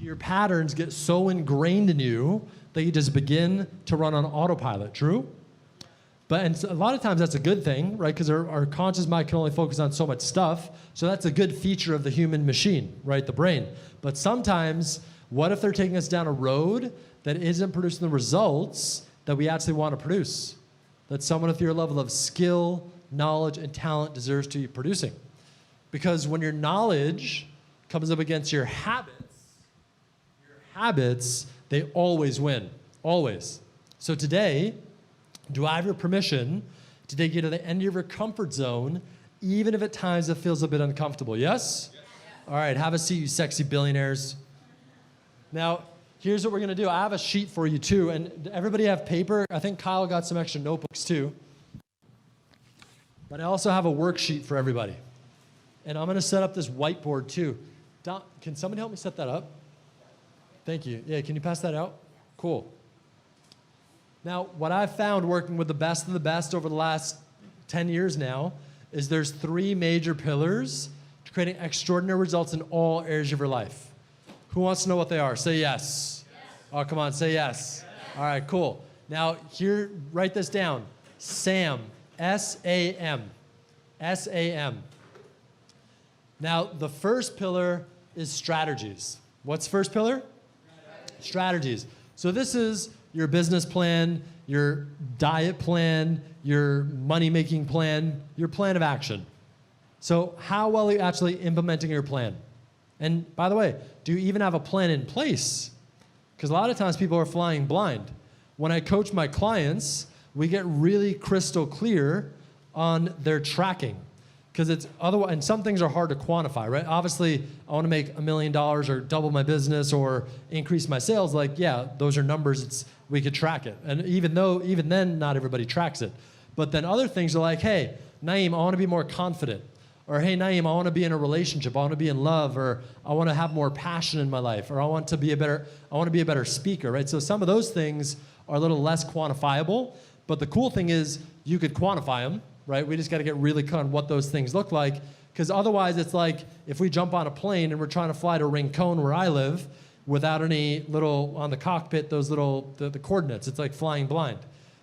your patterns get so ingrained in you that you just begin to run on autopilot, true? And so a lot of times that's a good thing, right? Because our conscious mind can only focus on so much stuff. So that's a good feature of the human machine, right? The brain. But sometimes, what if they're taking us down a road that isn't producing the results that we actually want to produce? That someone with your level of skill, knowledge, and talent deserves to be producing. Because when your knowledge comes up against your habits, they always win, always. So today, do I have your permission to take you to the end of your comfort zone, even if at times it feels a bit uncomfortable? Yes? Yes. All right, have a seat, you sexy billionaires. Now, here's what we're gonna do. I have a sheet for you too, and everybody have paper? I think Kyle got some extra notebooks too. But I also have a worksheet for everybody. And I'm gonna set up this whiteboard too. Can somebody help me set that up? Thank you. Yeah, can you pass that out? Cool. Now, what I've found working with the best of the best over the last 10 years now is there's 3 major pillars to creating extraordinary results in all areas of your life. Who wants to know what they are? Say yes. Yes. Oh, come on, say yes. Yes. All right, cool. Now, here, write this down. SAM, S-A-M, S-A-M. Now, the first pillar is strategies. What's the first pillar? Strategies. So this is your business plan, your diet plan, your money-making plan, your plan of action. So how well are you actually implementing your plan? And by the way, do you even have a plan in place? Because a lot of times people are flying blind. When I coach my clients, we get really crystal clear on their tracking. Because it's otherwise, and some things are hard to quantify, right? Obviously, I want to make $1 million or double my business or increase my sales. Like, yeah, those are numbers. We could track it. And even then, not everybody tracks it. But then other things are like, hey, Naeem, I want to be more confident. Or hey, Naeem, I want to be in a relationship. I want to be in love. Or I want to have more passion in my life. Or I want to be a better speaker, right? So some of those things are a little less quantifiable. But the cool thing is you could quantify them. Right? We just got to get really clear on what those things look like, because otherwise it's like if we jump on a plane and we're trying to fly to Rincon where I live without any little, on the cockpit, those little, the coordinates, it's like flying blind.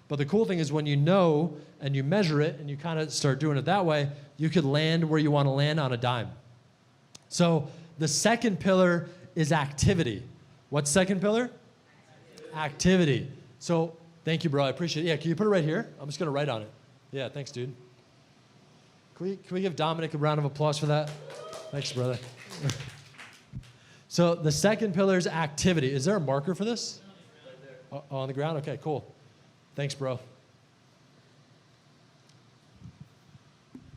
But the cool thing is when you know and you measure it and you kind of start doing it that way, you could land where you want to land on a dime. So the second pillar is activity. What's second pillar? Activity. So thank you, bro. I appreciate it. Yeah, can you put it right here? I'm just going to write on it. Yeah, thanks, dude. Can we give Dominic a round of applause for that? Thanks, brother. So the second pillar is activity. Is there a marker for this? Right there. On the ground? Okay, cool. Thanks, bro.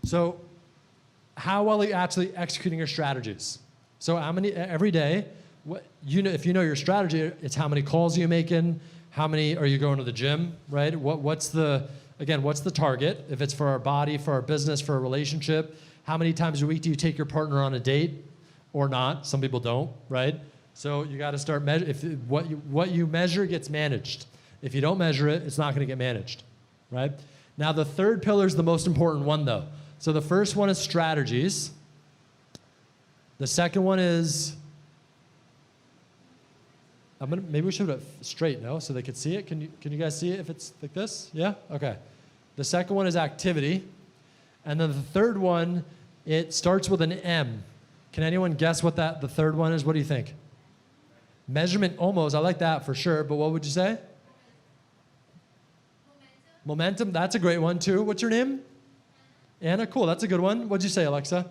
So how well are you actually executing your strategies? So how many, every day, if you know your strategy, it's how many calls are you making, how many are you going to the gym, right? What's the target? If it's for our body, for our business, for a relationship, how many times a week do you take your partner on a date or not? Some people don't, right? So you got to start measuring. What you measure gets managed. If you don't measure it, it's not going to get managed, right? Now the third pillar is the most important one, though. So the first one is strategies. The second one is, maybe we should have it straight, no? So they could see it. Can you guys see it if it's like this? Yeah? Okay. The second one is activity. And then the third one, it starts with an M. Can anyone guess what the third one is? What do you think? Measurement, almost. I like that for sure. But what would you say? Momentum. That's a great one too. What's your name? Anna. Cool. That's a good one. What'd you say, Alexa?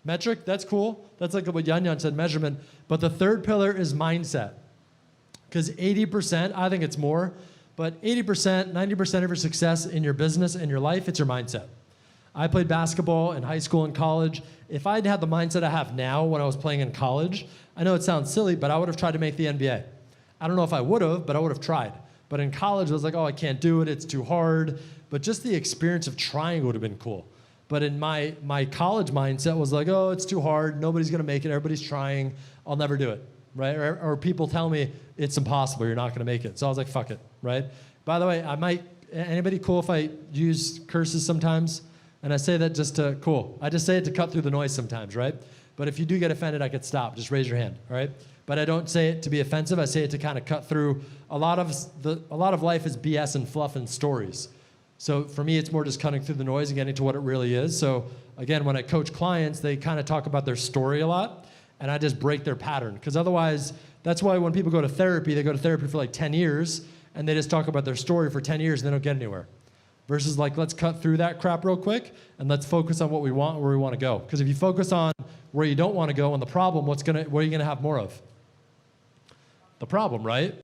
Metric. That's cool. That's like what Yan Yan said, measurement. But the third pillar is mindset. Because 80%, I think it's more, but 80%, 90% of your success in your business and your life, it's your mindset. I played basketball in high school and college. If I'd had the mindset I have now when I was playing in college, I know it sounds silly, but I would have tried to make the NBA. I don't know if I would have, but I would have tried. But in college, I was like, oh, I can't do it. It's too hard. But just the experience of trying would have been cool. But in my college mindset was like, oh, it's too hard. Nobody's going to make it. Everybody's trying. I'll never do it. Right? Or people tell me it's impossible, you're not going to make it. So I was like, fuck it, right? By the way, anybody cool if I use curses sometimes? And I say that just to, cool. I just say it to cut through the noise sometimes, right? But if you do get offended, I could stop. Just raise your hand, all right? But I don't say it to be offensive. I say it to kind of cut through. A lot of life is BS and fluff and stories. So for me, it's more just cutting through the noise and getting to what it really is. So again, when I coach clients, they kind of talk about their story a lot, and I just break their pattern. Because otherwise, that's why when people go to therapy, they go to therapy for like 10 years, and they just talk about their story for 10 years, and they don't get anywhere. Versus like, let's cut through that crap real quick, and let's focus on what we want, where we want to go. Because if you focus on where you don't want to go and the problem, what are you going to have more of? The problem, right?